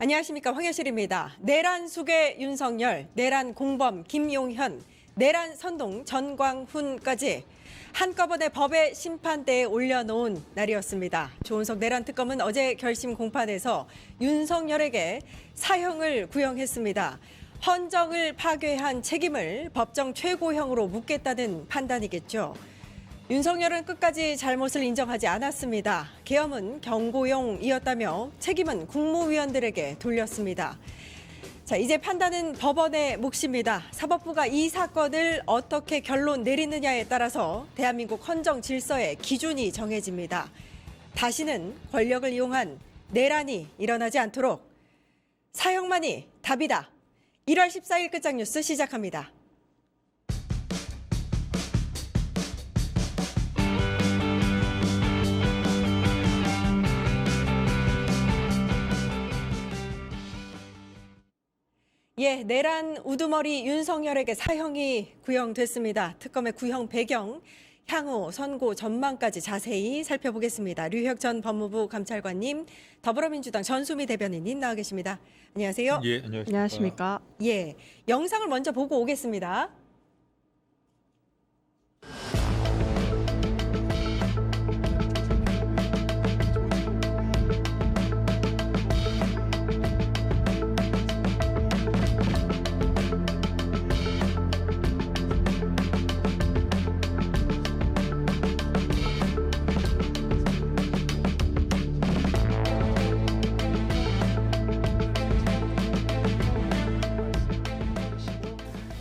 안녕하십니까, 황효실입니다. 내란 수괴 윤석열, 내란 공범 김용현, 내란 선동 전광훈까지 한꺼번에 법의 심판대에 올려놓은 날이었습니다. 조은석 내란 특검은 어제 결심 공판에서 윤석열에게 사형을 구형했습니다. 헌정을 파괴한 책임을 법정 최고형으로 묻겠다는 판단이겠죠. 윤석열은 끝까지 잘못을 인정하지 않았습니다. 계엄은 경고용이었다며 책임은 국무위원들에게 돌렸습니다. 자, 이제 판단은 법원의 몫입니다. 사법부가 이 사건을 어떻게 결론 내리느냐에 따라서 대한민국 헌정 질서의 기준이 정해집니다. 다시는 권력을 이용한 내란이 일어나지 않도록 사형만이 답이다. 1월 14일 끝장 뉴스 시작합니다. 예, 내란 우두머리 윤석열에게 사형이 구형됐습니다. 특검의 구형 배경, 향후 선고 전망까지 자세히 살펴보겠습니다. 류혁 전 법무부 감찰관님, 더불어민주당 전수미 대변인님 나와 계십니다. 안녕하세요. 예, 안녕하십니까. 안녕하십니까. 예, 영상을 먼저 보고 오겠습니다.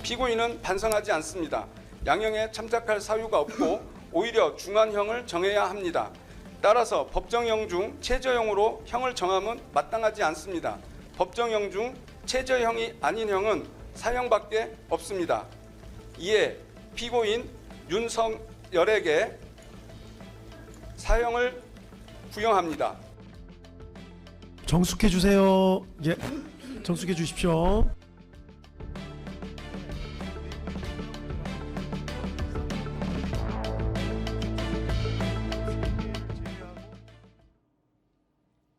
피고인은 반성하지 않습니다. 양형에 참작할 사유가 없고 오히려 중한형을 정해야 합니다. 따라서 법정형 중 최저형으로 형을 정함은 마땅하지 않습니다. 법정형 중 최저형이 아닌 형은 사형밖에 없습니다. 이에 피고인 윤석열에게 사형을 구형합니다. 정숙해 주세요. 예, 정숙해 주십시오.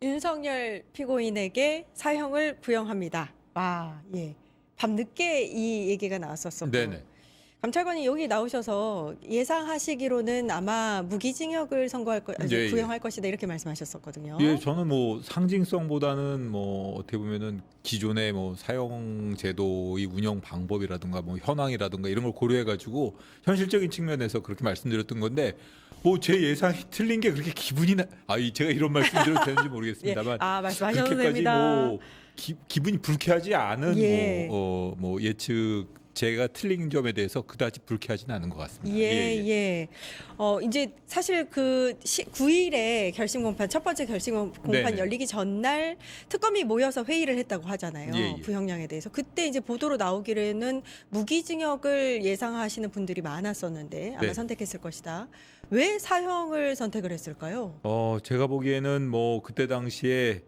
윤석열 피고인에게 사형을 구형합니다. 와, 예. 밤늦게 이 얘기가 나왔었었고. 네네. 감찰관이 여기 나오셔서 예상하시기로는 아마 무기징역을 예. 구형할 것이다 이렇게 말씀하셨었거든요. 예, 저는 뭐 상징성보다는 뭐 어떻게 보면은 기존의 뭐 사형 제도의 운영 방법이라든가 뭐 현황이라든가 이런 걸 고려해 가지고 현실적인 측면에서 그렇게 말씀드렸던 건데 뭐 제 예상이 틀린 게 그렇게 기분이 제가 이런 말씀드려도 되는지 모르겠습니다만 예. 말씀하셔도 그렇게까지 됩니다. 뭐 기분이 불쾌하지 않은 예. 뭐 예측 제가 틀린 점에 대해서 그다지 불쾌하지는 않은 것 같습니다. 예. 이제 사실 그 9일에 결심 공판, 첫 번째 결심 공판 네네. 열리기 전날 특검이 모여서 회의를 했다고 하잖아요. 예. 구형량에 대해서. 그때 이제 보도로 나오기로는 무기징역을 예상하시는 분들이 많았었는데 아마 네. 선택했을 것이다. 왜 사형을 선택을 했을까요? 제가 보기에는 뭐 그때 당시에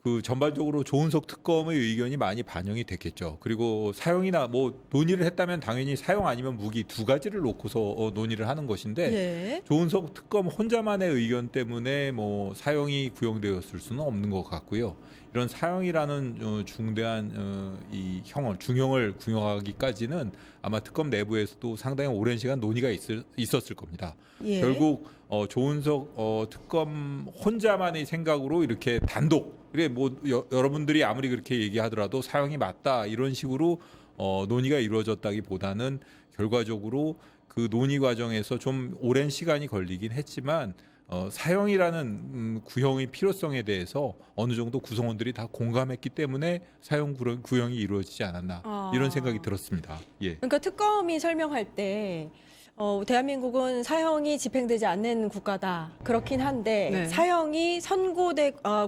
그 전반적으로 조은석 특검의 의견이 많이 반영이 됐겠죠. 그리고 사형이나 뭐 논의를 했다면 당연히 사형 아니면 무기 두 가지를 놓고서 논의를 하는 것인데 예. 조은석 특검 혼자만의 의견 때문에 뭐 사형이 구형되었을 수는 없는 것 같고요. 이런 사형이라는 중대한 이 중형을 구형하기까지는 아마 특검 내부에서도 상당히 오랜 시간 논의가 있었을 겁니다. 예. 결국 조은석 특검 혼자만의 생각으로 이렇게 단독 그래 뭐 여러분들이 아무리 그렇게 얘기하더라도 사형이 맞다 이런 식으로 논의가 이루어졌다기보다는 결과적으로 그 논의 과정에서 좀 오랜 시간이 걸리긴 했지만 사형이라는 구형의 필요성에 대해서 어느 정도 구성원들이 다 공감했기 때문에 사형 구형이 이루어지지 않았나 이런 생각이 들었습니다. 예. 그러니까 특검이 설명할 때 대한민국은 사형이 집행되지 않는 국가다. 그렇긴 한데 네. 사형이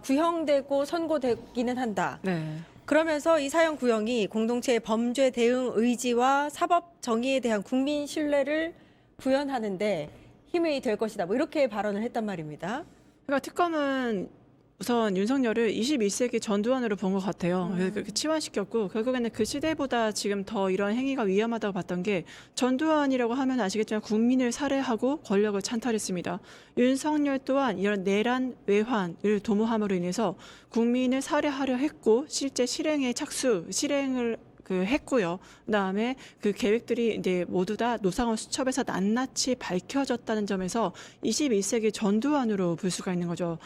구형되고 선고되기는 한다. 네. 그러면서 이 사형 구형이 공동체의 범죄 대응 의지와 사법 정의에 대한 국민 신뢰를 구현하는데 힘이 될 것이다. 뭐 이렇게 발언을 했단 말입니다. 그러니까 특검은 우선 윤석열을 21세기 전두환으로 본 것 같아요. 그래서 그렇게 치환시켰고 결국에는 그 시대보다 지금 더 이런 행위가 위험하다고 봤던 게 전두환이라고 하면 아시겠지만 국민을 살해하고 권력을 찬탈했습니다. 윤석열 또한 이런 내란 외환을 도모함으로 인해서 국민을 살해하려 했고 실제 실행을 했고요. 그다음에 그 계획들이 이제 모두 다 노상원 수첩에서 낱낱이 밝혀졌다는 점에서 21세기 전두환으로 볼 수가 있는 거죠.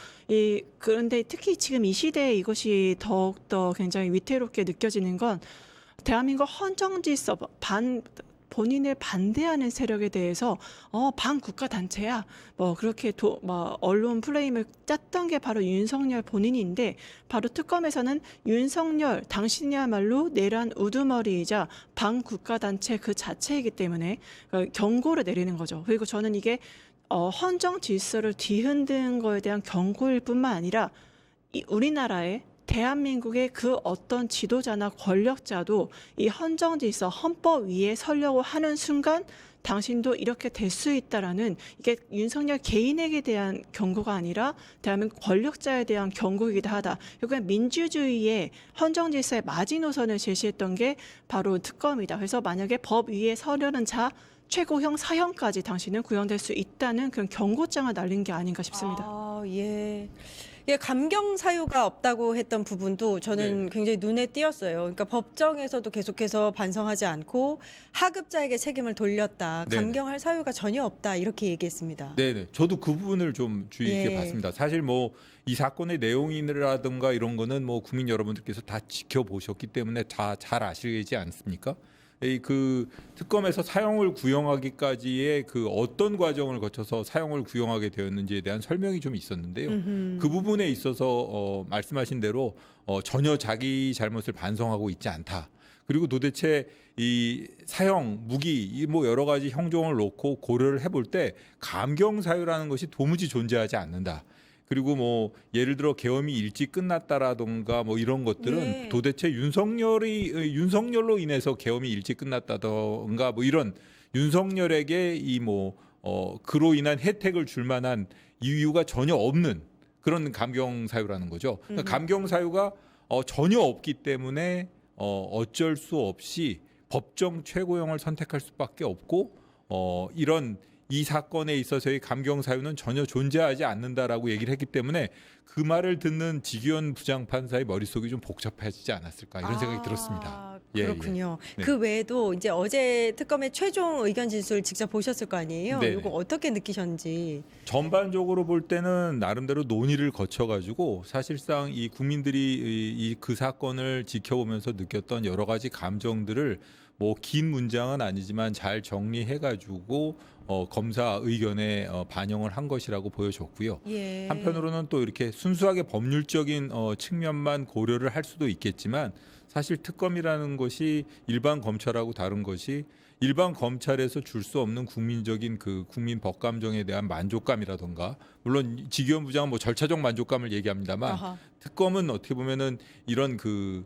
그런데 특히 지금 이 시대에 이것이 더욱더 굉장히 위태롭게 느껴지는 건 대한민국 헌정질서 본인을 반대하는 세력에 대해서 반국가 단체야 뭐 그렇게 언론 플레임을 짰던 게 바로 윤석열 본인인데 바로 특검에서는 윤석열 당신이야말로 내란 우두머리이자 반국가 단체 그 자체이기 때문에 경고를 내리는 거죠. 그리고 저는 이게 헌정 질서를 뒤흔든 거에 대한 경고일 뿐만 아니라 우리나라의 대한민국의 그 어떤 지도자나 권력자도 이 헌정 질서, 헌법 위에 서려고 하는 순간 당신도 이렇게 될 수 있다라는 이게 윤석열 개인에게 대한 경고가 아니라 대한민국 권력자에 대한 경고이기도 하다. 결국엔 민주주의의 헌정 질서의 마지노선을 제시했던 게 바로 특검이다. 그래서 만약에 법 위에 서려는 자 최고형 사형까지 당신은 구형될 수 있다는 그런 경고장을 날린 게 아닌가 싶습니다. 예. 감경 사유가 없다고 했던 부분도 저는 굉장히 눈에 띄었어요. 그러니까 법정에서도 계속해서 반성하지 않고 하급자에게 책임을 돌렸다. 네네. 감경할 사유가 전혀 없다. 이렇게 얘기했습니다. 네네. 저도 그 부분을 좀 주의 깊게 예. 봤습니다. 사실 뭐 이 사건의 내용이라든가 이런 거는 뭐 국민 여러분들께서 다 지켜보셨기 때문에 다 잘 아시지 않습니까? 그 특검에서 사형을 구형하기까지의 그 어떤 과정을 거쳐서 사형을 구형하게 되었는지에 대한 설명이 좀 있었는데요. 그 부분에 있어서 말씀하신 대로 전혀 자기 잘못을 반성하고 있지 않다. 그리고 도대체 이 사형, 무기, 뭐 여러 가지 형종을 놓고 고려를 해볼 때 감경 사유라는 것이 도무지 존재하지 않는다. 그리고 뭐 예를 들어 계엄이 일찍 끝났다라던가 뭐 이런 것들은 네. 도대체 윤석열로 인해서 계엄이 일찍 끝났다던가 뭐 이런 윤석열에게 이 그로 인한 혜택을 줄 만한 이유가 전혀 없는 그런 감경 사유라는 거죠. 그러니까 감경 사유가 전혀 없기 때문에 어쩔 수 없이 법정 최고형을 선택할 수밖에 없고 이런 이 사건에 있어서의 감경 사유는 전혀 존재하지 않는다라고 얘기를 했기 때문에 그 말을 듣는 지기현 부장판사의 머릿속이 좀 복잡해지지 않았을까 이런 생각이 들었습니다. 예, 그렇군요. 예. 네. 그 외에도 이제 어제 특검의 최종 의견 진술 직접 보셨을 거 아니에요? 네. 이거 어떻게 느끼셨는지. 전반적으로 볼 때는 나름대로 논의를 거쳐가지고 사실상 이 국민들이 그 사건을 지켜보면서 느꼈던 여러 가지 감정들을 뭐 긴 문장은 아니지만 잘 정리해가지고 검사 의견에 반영을 한 것이라고 보여졌고요. 예. 한편으로는 또 이렇게 순수하게 법률적인 측면만 고려를 할 수도 있겠지만 사실 특검이라는 것이 일반 검찰하고 다른 것이 일반 검찰에서 줄 수 없는 국민적인 그 국민 법감정에 대한 만족감이라던가 물론 지기현 부장은 뭐 절차적 만족감을 얘기합니다만 아하. 특검은 어떻게 보면은 이런 그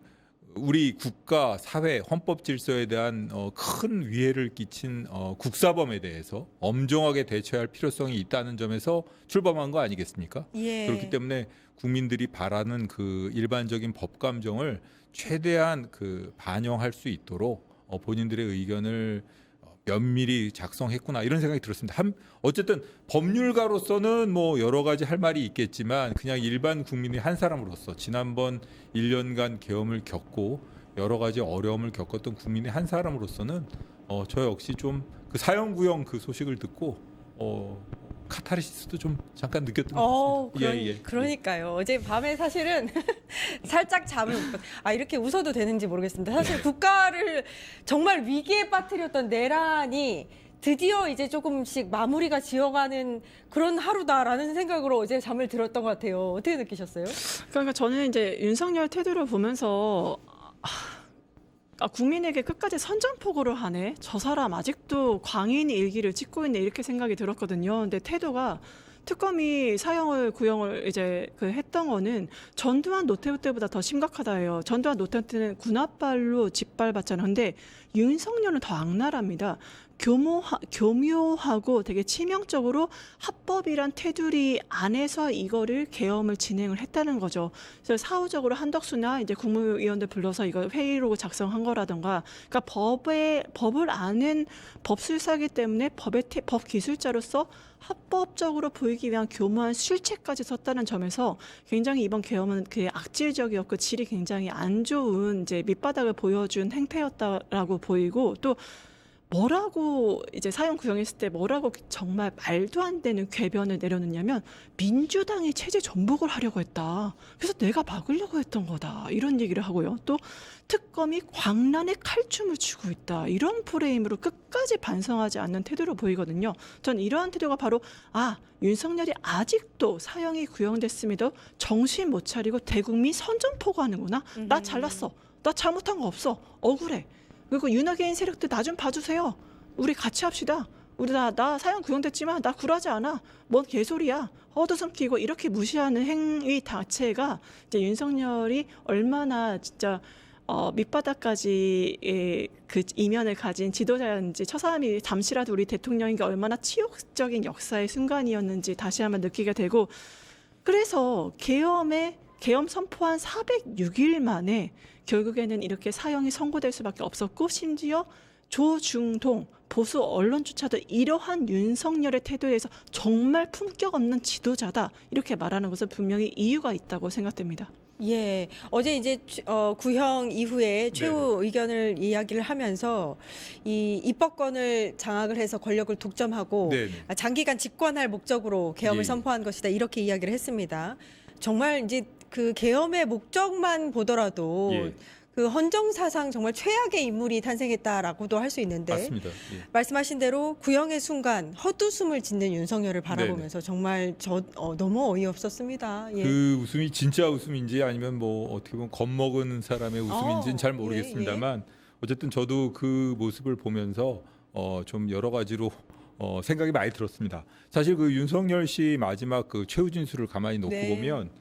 우리 국가 사회 헌법 질서에 대한 큰 위해를 끼친 국사범에 대해서 엄정하게 대처해야 할 필요성이 있다는 점에서 출범한 거 아니겠습니까? 예. 그렇기 때문에 국민들이 바라는 그 일반적인 법 감정을 최대한 그 반영할 수 있도록 본인들의 의견을 면밀히 작성했구나 이런 생각이 들었습니다. 어쨌든 법률가로서는 뭐 여러 가지 할 말이 있겠지만 그냥 일반 국민의 한 사람으로서 지난번 1년간 계엄을 겪고 여러 가지 어려움을 겪었던 국민의 한 사람으로서는 저 역시 좀 그 사형 구형 그 소식을 듣고 카타르시스도 좀 잠깐 느꼈던 것 같습니다. 그러니까요. 어제 밤에 사실은 살짝 잠을 못 이렇게 웃어도 되는지 모르겠습니다. 사실 국가를 정말 위기에 빠뜨렸던 내란이 드디어 이제 조금씩 마무리가 지어가는 그런 하루다라는 생각으로 어제 잠을 들었던 것 같아요. 어떻게 느끼셨어요? 그러니까 저는 이제 윤석열 태도를 보면서 국민에게 끝까지 선전포고를 하네. 저 사람 아직도 광인 일기를 찍고 있네. 이렇게 생각이 들었거든요. 근데 태도가 특검이 사형을 구형을 이제 했던 거는 전두환 노태우 때보다 더 심각하다예요. 전두환 노태우 때는 군합발로 짓밟았잖아요. 근데 윤석열은 더 악랄합니다. 교묘하고 되게 치명적으로 합법이란 테두리 안에서 이거를 계엄을 진행을 했다는 거죠. 그래서 사후적으로 한덕수나 이제 국무위원들 불러서 이거 회의록 작성한 거라던가, 그러니까 법을 아는 법술사기 때문에 법 기술자로서 합법적으로 보이기 위한 교묘한 실체까지 썼다는 점에서 굉장히 이번 계엄은 그 악질적이었고 질이 굉장히 안 좋은 이제 밑바닥을 보여준 행태였다라고 보이고, 또 뭐라고 이제 사형 구형했을 때 뭐라고 정말 말도 안 되는 궤변을 내려놓냐면 민주당이 체제 전복을 하려고 했다. 그래서 내가 막으려고 했던 거다. 이런 얘기를 하고요. 또 특검이 광란의 칼춤을 추고 있다. 이런 프레임으로 끝까지 반성하지 않는 태도로 보이거든요. 전 이러한 태도가 바로 윤석열이 아직도 사형이 구형됐음에도 정신 못 차리고 대국민 선전포고하는구나. 나 잘났어. 나 잘못한 거 없어. 억울해. 그리고 윤핵인 세력들 나 좀 봐주세요. 우리 같이 합시다. 우리 나 사형 구형됐지만 나 굴하지 않아. 뭔 개소리야. 헛웃음키고 이렇게 무시하는 행위 자체가 이제 윤석열이 얼마나 진짜 밑바닥까지 그 이면을 가진 지도자였는지, 저 사람이 잠시라도 우리 대통령인 게 얼마나 치욕적인 역사의 순간이었는지 다시 한번 느끼게 되고, 그래서 계엄 선포한 406일 만에 결국에는 이렇게 사형이 선고될 수밖에 없었고, 심지어 조중동 보수 언론조차도 이러한 윤석열의 태도에 대해서 정말 품격 없는 지도자다 이렇게 말하는 것은 분명히 이유가 있다고 생각됩니다. 예, 어제 이제 구형 이후에 최후 네네. 의견을 이야기를 하면서 이 입법권을 장악을 해서 권력을 독점하고 네네. 장기간 집권할 목적으로 계엄을 예. 선포한 것이다 이렇게 이야기를 했습니다. 정말 이제 그 계엄의 목적만 보더라도 예. 그 헌정사상 정말 최악의 인물이 탄생했다라고도 할 수 있는데, 맞습니다. 예. 말씀하신 대로 구형의 순간 헛웃음을 짓는 윤석열을 바라보면서 정말 너무 어이없었습니다. 예. 그 웃음이 진짜 웃음인지 아니면 뭐 어떻게 보면 겁먹은 사람의 웃음인지는 잘 모르겠습니다만 어쨌든 저도 그 모습을 보면서 좀 여러 가지로 생각이 많이 들었습니다. 사실 그 윤석열 씨 마지막 그 최후 진술을 가만히 놓고 네. 보면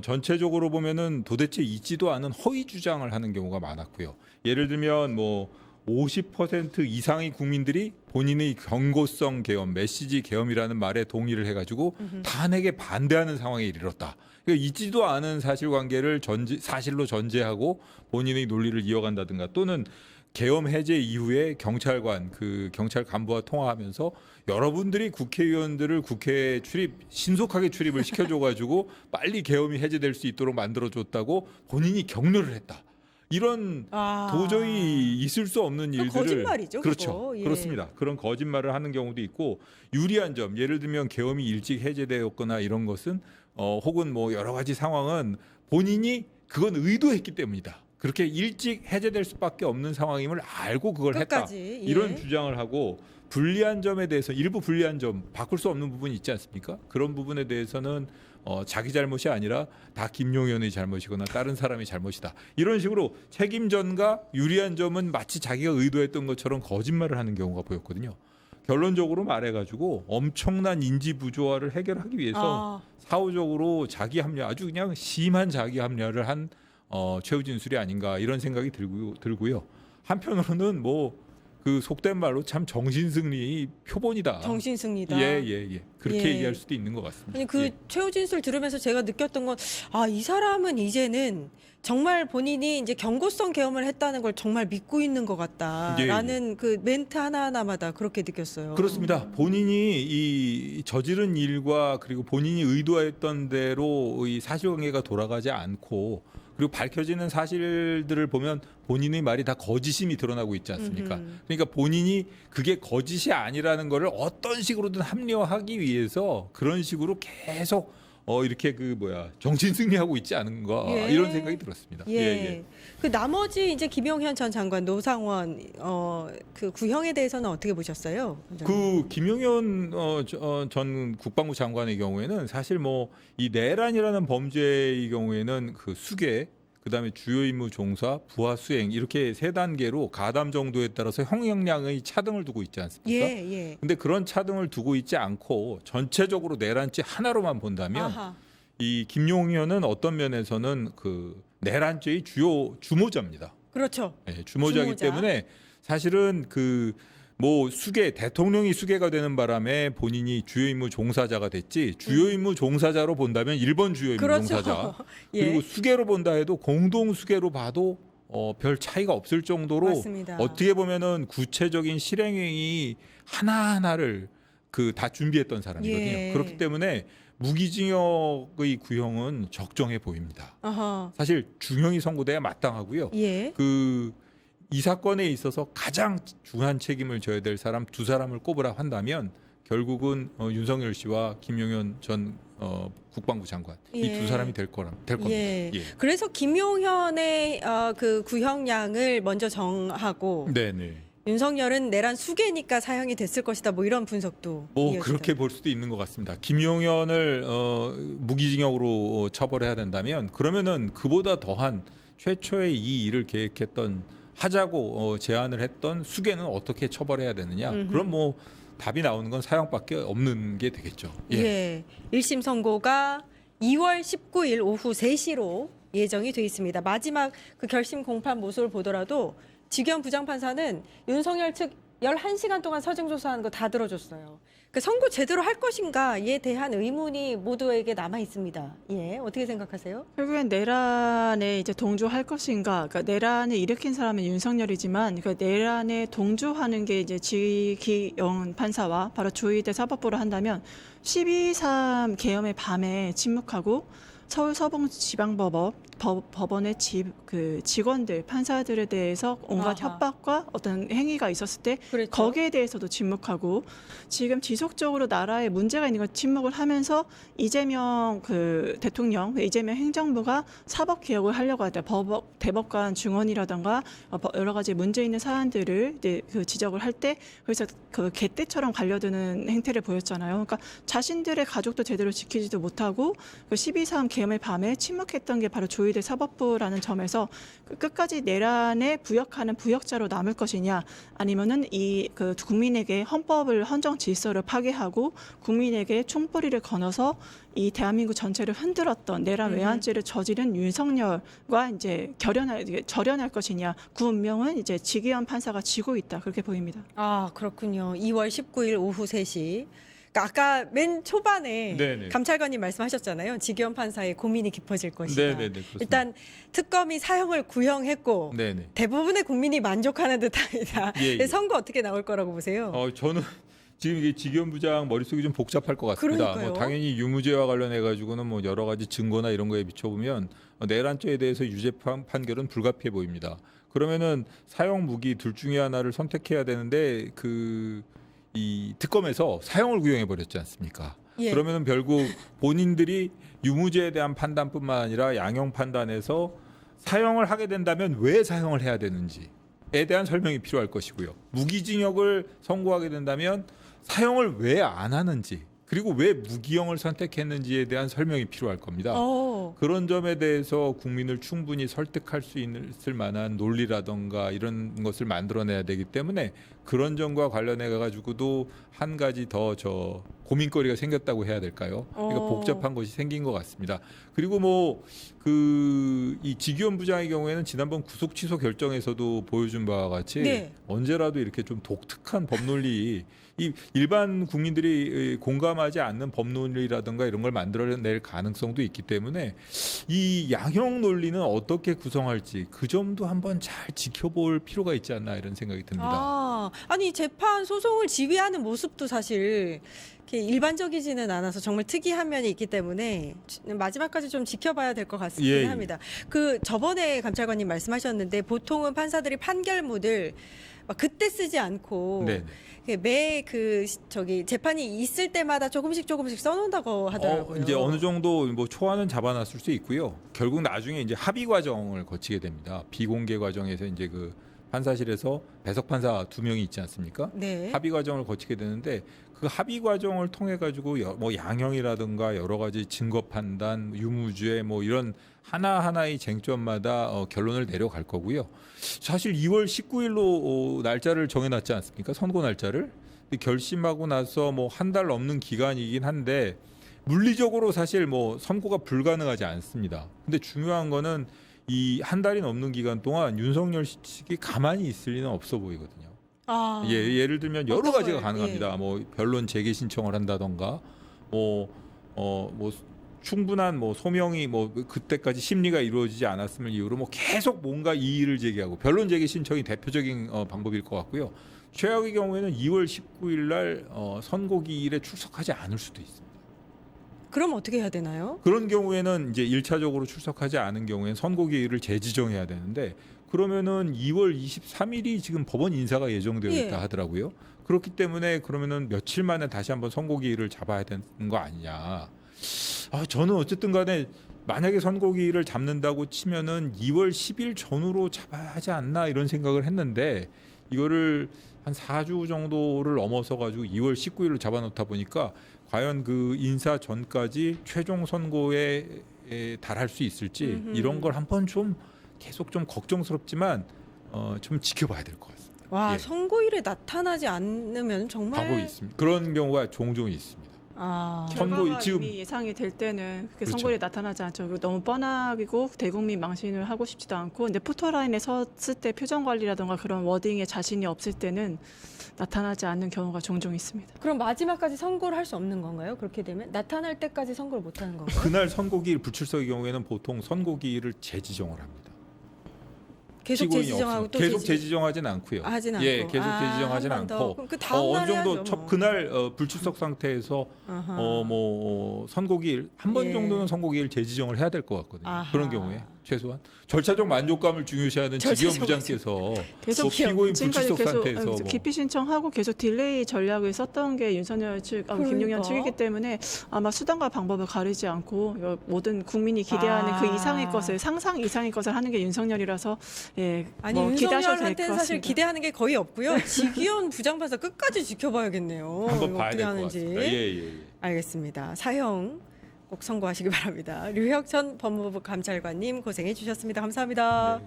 전체적으로 보면은 도대체 있지도 않은 허위 주장을 하는 경우가 많았고요. 예를 들면 뭐 50% 이상의 국민들이 본인의 경고성 계엄, 메시지 계엄이라는 말에 동의를 해가지고 탄핵에 반대하는 상황에 이르렀다. 그러니까 있지도 않은 사실관계를 사실로 전제하고 본인의 논리를 이어간다든가, 또는 계엄 해제 이후에 경찰 간부와 통화하면서 여러분들이 국회의원들을 국회에 신속하게 출입을 시켜줘가지고 빨리 계엄이 해제될 수 있도록 만들어줬다고 본인이 격려를 했다. 이런 도저히 있을 수 없는 일들을, 거짓말이죠. 그렇죠. 그거. 예. 그렇습니다. 그런 거짓말을 하는 경우도 있고, 유리한 점, 예를 들면 계엄이 일찍 해제되었거나 이런 것은 혹은 뭐 여러 가지 상황은 본인이 그건 의도했기 때문이다. 그렇게 일찍 해제될 수밖에 없는 상황임을 알고 그걸 끝까지, 했다. 예. 이런 주장을 하고, 불리한 점에 대해서 일부 불리한 점, 바꿀 수 없는 부분이 있지 않습니까? 그런 부분에 대해서는 자기 잘못이 아니라 다 김용현의 잘못이거나 다른 사람의 잘못이다. 이런 식으로 책임전과 유리한 점은 마치 자기가 의도했던 것처럼 거짓말을 하는 경우가 보였거든요. 결론적으로 말해가지고 엄청난 인지 부조화를 해결하기 위해서 사후적으로 자기 합리화, 아주 그냥 심한 자기 합리화를 한 최후 진술이 아닌가 이런 생각이 들고요. 한편으로는 뭐 그 속된 말로 참 정신승리의 표본이다. 정신승리다. 예. 그렇게 예. 얘기할 수도 있는 것 같습니다. 아니 그 예. 최후 진술 들으면서 제가 느꼈던 건 이 사람은 이제는 정말 본인이 이제 경고성 계엄을 했다는 걸 정말 믿고 있는 것 같다라는 그 멘트 하나하나마다 그렇게 느꼈어요. 그렇습니다. 본인이 이 저지른 일과 그리고 본인이 의도했던 대로 이 사실관계가 돌아가지 않고, 그리고 밝혀지는 사실들을 보면 본인의 말이 다 거짓임이 드러나고 있지 않습니까? 그러니까 본인이 그게 거짓이 아니라는 거를 어떤 식으로든 합리화하기 위해서 그런 식으로 계속 이렇게 정신승리하고 있지 않은가 예. 이런 생각이 들었습니다. 예. 그 나머지 이제 김용현 전 장관, 노상원 그 구형에 대해서는 어떻게 보셨어요? 그 김용현 전 국방부 장관의 경우에는 사실 뭐 이 내란이라는 범죄의 경우에는 그 수계, 그다음에 주요 임무 종사, 부하 수행 이렇게 세 단계로 가담 정도에 따라서 형량의 차등을 두고 있지 않습니까? 예. 근데 그런 차등을 두고 있지 않고 전체적으로 내란죄 하나로만 본다면 이 김용현은 어떤 면에서는 그 내란죄의 주요 주모자입니다. 그렇죠. 네, 주모자이기 주모자. 때문에 사실은 그 뭐 수계 대통령이 수계가 되는 바람에 본인이 주요 임무 종사자가 됐지 주요 임무 종사자로 본다면 1번 주요 임무 그렇죠. 종사자 예. 그리고 수계로 본다 해도 공동 수계로 봐도 별 차이가 없을 정도로 맞습니다. 어떻게 보면은 구체적인 실행행위 하나하나를 다 준비했던 사람이거든요. 예. 그렇기 때문에 무기징역의 구형은 적정해 보입니다. 어허. 사실 중형이 선고돼야 마땅하고요. 예. 이 사건에 있어서 가장 중한 책임을 져야 될 사람 두 사람을 꼽으라 한다면 결국은 윤석열 씨와 김용현 전 국방부 장관 이 예. 두 사람이 될 겁니다. 예. 예. 그래서 김용현의 그 구형량을 먼저 정하고 네네. 윤석열은 내란 수계니까 사형이 됐을 것이다. 뭐 이런 분석도 이어지더라고요. 그렇게 볼 수도 있는 것 같습니다. 김용현을 무기징역으로 처벌해야 된다면 그러면은 그보다 더한 최초의 이 일을 계획했던 하자고 제안을 했던 수계는 어떻게 처벌해야 되느냐? 그럼 뭐 답이 나오는 건 사형밖에 없는 게 되겠죠. 예. 1심 선고가 2월 19일 오후 3시로 예정이 돼 있습니다. 마지막 그 결심 공판 모습을 보더라도 지기현 부장판사는 윤석열 측 11시간 동안 서증 조사하는 거 다 들어줬어요. 그 선고 제대로 할 것인가에 대한 의문이 모두에게 남아 있습니다. 예, 어떻게 생각하세요? 결국엔 내란에 이제 동조할 것인가, 그러니까 내란을 일으킨 사람은 윤석열이지만, 그 내란에 동조하는 게 이제 지기영 판사와 바로 조희대 사법부로 한다면 12.3 계엄의 밤에 침묵하고 서울 서봉지방법원의 직원들, 판사들에 대해서 온갖 아하. 협박과 어떤 행위가 있었을 때 그렇죠. 거기에 대해서도 침묵하고 지금 지속적으로 나라에 문제가 있는 걸 침묵을 하면서 이재명 대통령, 이재명 행정부가 사법 개혁을 하려고 할 때 대법관 중원이라든가 여러 가지 문제 있는 사안들을 지적을 할 때 그래서 개떼처럼 갈려드는 행태를 보였잖아요. 그러니까 자신들의 가족도 제대로 지키지도 못하고 12.3 계엄의 밤에 침묵했던 게 바로 조희대 사법부라는 점에서 끝까지 내란에 부역하는 부역자로 남을 것이냐 아니면은 국민에게 헌정 질서를 파괴하고 국민에게 총뿌리를 거너서 이 대한민국 전체를 흔들었던 내란 외환죄를 저지른 윤석열과 이제 절연할 것이냐 그 운명은 이제 지기현 판사가 지고 있다 그렇게 보입니다. 아, 그렇군요. 2월 19일 오후 3시. 그러니까 아까 맨 초반에 네네. 감찰관님 말씀하셨잖아요. 지기현 판사의 고민이 깊어질 것이다. 네네네. 그렇습니다. 일단 특검이 사형을 구형했고 네네. 대부분의 국민이 만족하는 듯합니다. 예. 선거 어떻게 나올 거라고 보세요? 저는 지금 이게 지기현 부장 머릿속이 좀 복잡할 것 같습니다. 그러니까요. 당연히 유무죄와 관련해 가지고는 뭐 여러 가지 증거나 이런 거에 비춰보면 내란죄에 대해서 유죄 판결은 불가피해 보입니다. 그러면은 사형 무기 둘 중에 하나를 선택해야 되는데 이 특검에서 사형을 구형해 버렸지 않습니까? 예. 그러면은 결국 본인들이 유무죄에 대한 판단뿐만 아니라 양형 판단에서 사형을 하게 된다면 왜 사형을 해야 되는지에 대한 설명이 필요할 것이고요. 무기징역을 선고하게 된다면 사형을 왜 안 하는지 그리고 왜 무기형을 선택했는지에 대한 설명이 필요할 겁니다. 그런 점에 대해서 국민을 충분히 설득할 수 있을 만한 논리라든가 이런 것을 만들어내야 되기 때문에 그런 점과 관련해 가지고도 한 가지 더 고민거리가 생겼다고 해야 될까요? 그러니까 복잡한 것이 생긴 것 같습니다. 그리고 이 지기현 부장의 경우에는 지난번 구속 취소 결정에서도 보여준 바와 같이 네. 언제라도 이렇게 좀 독특한 법논리 이 일반 국민들이 공감하지 않는 법논리라든가 이런 걸 만들어낼 가능성도 있기 때문에 이 양형 논리는 어떻게 구성할지 그 점도 한번 잘 지켜볼 필요가 있지 않나 이런 생각이 듭니다. 아니 재판 소송을 지휘하는 모습도 사실 이렇게 일반적이지는 않아서 정말 특이한 면이 있기 때문에 마지막까지 좀 지켜봐야 될 것 같긴 예. 합니다. 저번에 감찰관님 말씀하셨는데 보통은 판사들이 판결문을 막 그때 쓰지 않고 네네. 매 재판이 있을 때마다 조금씩 써놓는다고 하더라고요. 이제 어느 정도 초안은 잡아놨을 수 있고요. 결국 나중에 이제 합의 과정을 거치게 됩니다. 비공개 과정에서 이제 판사실에서 배석 판사 2명이 있지 않습니까? 네. 합의 과정을 거치게 되는데 그 합의 과정을 통해 가지고 양형이라든가 여러 가지 증거 판단, 유무죄 이런 하나하나의 쟁점마다 결론을 내려갈 거고요. 사실 2월 19일로 날짜를 정해놨지 않습니까? 선고 날짜를. 결심하고 나서 한 달 넘는 기간이긴 한데 물리적으로 사실 선고가 불가능하지 않습니다. 근데 중요한 거는 이 한 달이 넘는 기간 동안 윤석열 측이 가만히 있을 리는 없어 보이거든요. 아, 예를 들면 여러 어떤 가지가 거예요? 가능합니다. 예. 뭐 변론 재개 신청을 한다던가, 뭐 충분한 뭐 소명이 뭐 그때까지 심리가 이루어지지 않았음을 이유로 뭐 계속 뭔가 이의를 제기하고 변론 재개 신청이 대표적인 방법일 것 같고요. 최악의 경우에는 2월 19일 날 선고기일에 출석하지 않을 수도 있습니다. 그럼 어떻게 해야 되나요? 그런 경우에는 이제 1차적으로 출석하지 않은 경우에는 선고기일을 재지정해야 되는데 그러면은 2월 23일이 지금 법원 인사가 예정되어 예. 있다 하더라고요. 그렇기 때문에 그러면은 며칠 만에 다시 한번 선고기일을 잡아야 되는 거 아니냐. 저는 어쨌든 간에 만약에 선고기일을 잡는다고 치면은 2월 10일 전후로 잡아야 하지 않나 이런 생각을 했는데 이거를 한 4주 정도를 넘어서 가지고 2월 19일을 잡아놓다 보니까 과연 그 인사 전까지 최종 선고에 달할 수 있을지 이런 걸 한번 좀 계속 좀 걱정스럽지만 좀 지켜봐야 될 것 같습니다. 와, 예. 선고일에 나타나지 않으면 정말 방법이 있습니다. 그런 경우가 종종 있습니다. 아, 결과가 지금- 이미 예상이 될 때는 그게 그렇죠. 선거에 나타나지 않죠. 그리고 너무 뻔하고 대국민 망신을 하고 싶지도 않고 근데 포토라인에 섰을 때 표정 관리라던가 그런 워딩에 자신이 없을 때는 나타나지 않는 경우가 종종 있습니다. 그럼 마지막까지 선고를 할 수 없는 건가요? 그렇게 되면 나타날 때까지 선고를 못 하는 건가요? 그날 선고기일 불출석의 경우에는 보통 선고기일을 재지정을 합니다. 계속 피고인이 재지정하고 없으면. 또 계속 재지정하진 않고요. 하진 않고. 예, 계속 재지정하진 한번 더. 않고 그럼 그 다음 날 어느 정도 해야죠, 뭐. 그날 불출석 상태에서 아하. 선고기일 한 번 예. 정도는 선고기일 재지정을 해야 될 것 같거든요. 아하. 그런 경우에 최소한 절차적 만족감을 중요시하는 절차적 지기현 부장께서 계속 뭐 피고인 지금까지 불출석 계속 상태에서 뭐 기피 신청하고 계속 딜레이 전략을 썼던 게 윤석열 측, 김용현 그러니까. 측이기 때문에 아마 수단과 방법을 가리지 않고 모든 국민이 기대하는 아. 그 이상의 것을 상상 이상의 것을 하는 게 윤석열이라서 예, 아니 뭐 기대하셔도 될 것 윤석열한테는 사실 같습니다. 기대하는 게 거의 없고요. 지기현 부장판사 끝까지 지켜봐야겠네요. 한번 이거 봐야 어떻게 될 것 하는지. 같습니다. 예. 알겠습니다. 사형 꼭 선고하시기 바랍니다. 류혁천 법무부 감찰관님 고생해 주셨습니다. 감사합니다.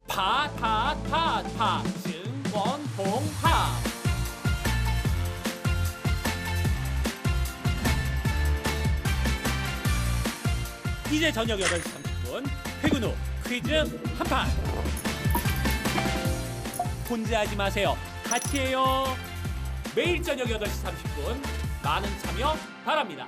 파파파파 증권홍합 이제 저녁 8시 30분 퇴근 후 퀴즈 한판 혼자 하지 마세요. 같이 해요. 매일 저녁 8시 30분 많은 참여 바랍니다.